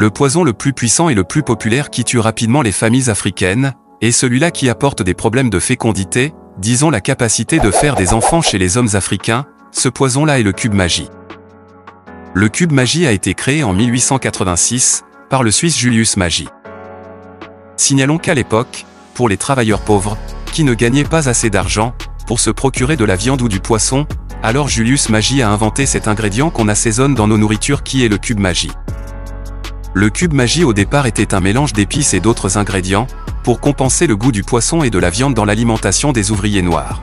Le poison le plus puissant et le plus populaire qui tue rapidement les familles africaines, est celui-là qui apporte des problèmes de fécondité, disons la capacité de faire des enfants chez les hommes africains. Ce poison-là est le cube magie. Le cube magie a été créé en 1886 par le Suisse Julius Magie. Signalons qu'à l'époque, pour les travailleurs pauvres, qui ne gagnaient pas assez d'argent pour se procurer de la viande ou du poisson, alors Julius Magie a inventé cet ingrédient qu'on assaisonne dans nos nourritures qui est le cube magie. Le cube magie au départ était un mélange d'épices et d'autres ingrédients, pour compenser le goût du poisson et de la viande dans l'alimentation des ouvriers noirs.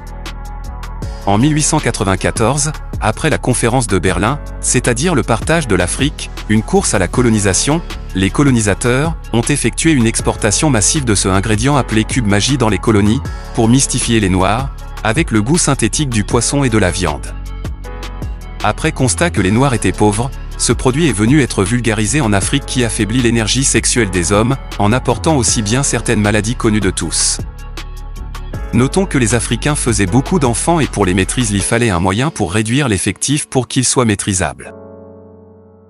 En 1894, après la conférence de Berlin, c'est-à-dire le partage de l'Afrique, une course à la colonisation, les colonisateurs ont effectué une exportation massive de ce ingrédient appelé cube magie dans les colonies, pour mystifier les Noirs, avec le goût synthétique du poisson et de la viande. Après constat que les Noirs étaient pauvres, ce produit est venu être vulgarisé en Afrique qui affaiblit l'énergie sexuelle des hommes, en apportant aussi bien certaines maladies connues de tous. Notons que les Africains faisaient beaucoup d'enfants et pour les maîtrises il fallait un moyen pour réduire l'effectif pour qu'il soit maîtrisable.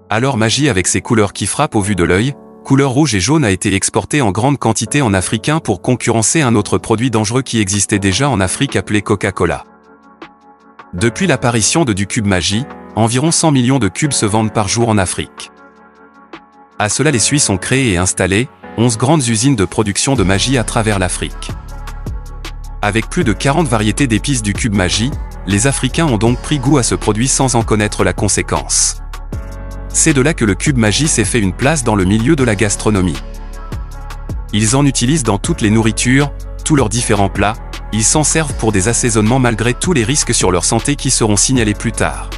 Alors Magie avec ses couleurs qui frappent au vu de l'œil, couleur rouge et jaune a été exporté en grande quantité en africain pour concurrencer un autre produit dangereux qui existait déjà en Afrique appelé Coca-Cola. Depuis l'apparition du cube Magie, environ 100 millions de cubes se vendent par jour en Afrique. À cela les Suisses ont créé et installé 11 grandes usines de production de Magie à travers l'Afrique. Avec plus de 40 variétés d'épices du cube Magie, les Africains ont donc pris goût à ce produit sans en connaître la conséquence. C'est de là que le cube Magie s'est fait une place dans le milieu de la gastronomie. Ils en utilisent dans toutes les nourritures, tous leurs différents plats, ils s'en servent pour des assaisonnements malgré tous les risques sur leur santé qui seront signalés plus tard.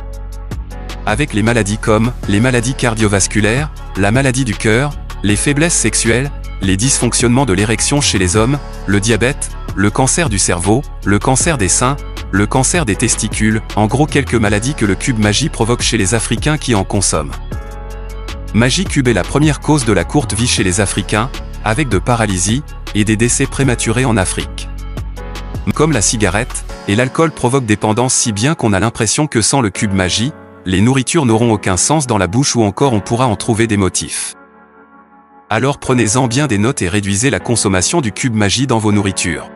Avec les maladies comme les maladies cardiovasculaires, la maladie du cœur, les faiblesses sexuelles, les dysfonctionnements de l'érection chez les hommes, le diabète, le cancer du cerveau, le cancer des seins, le cancer des testicules, en gros quelques maladies que le cube Magie provoque chez les Africains qui en consomment. Magie Cube est la première cause de la courte vie chez les Africains, avec de paralysie et des décès prématurés en Afrique. Comme la cigarette et l'alcool provoquent dépendance si bien qu'on a l'impression que sans le cube Magie, les nourritures n'auront aucun sens dans la bouche ou encore on pourra en trouver des motifs. Alors prenez-en bien des notes et réduisez la consommation du cube Magie dans vos nourritures.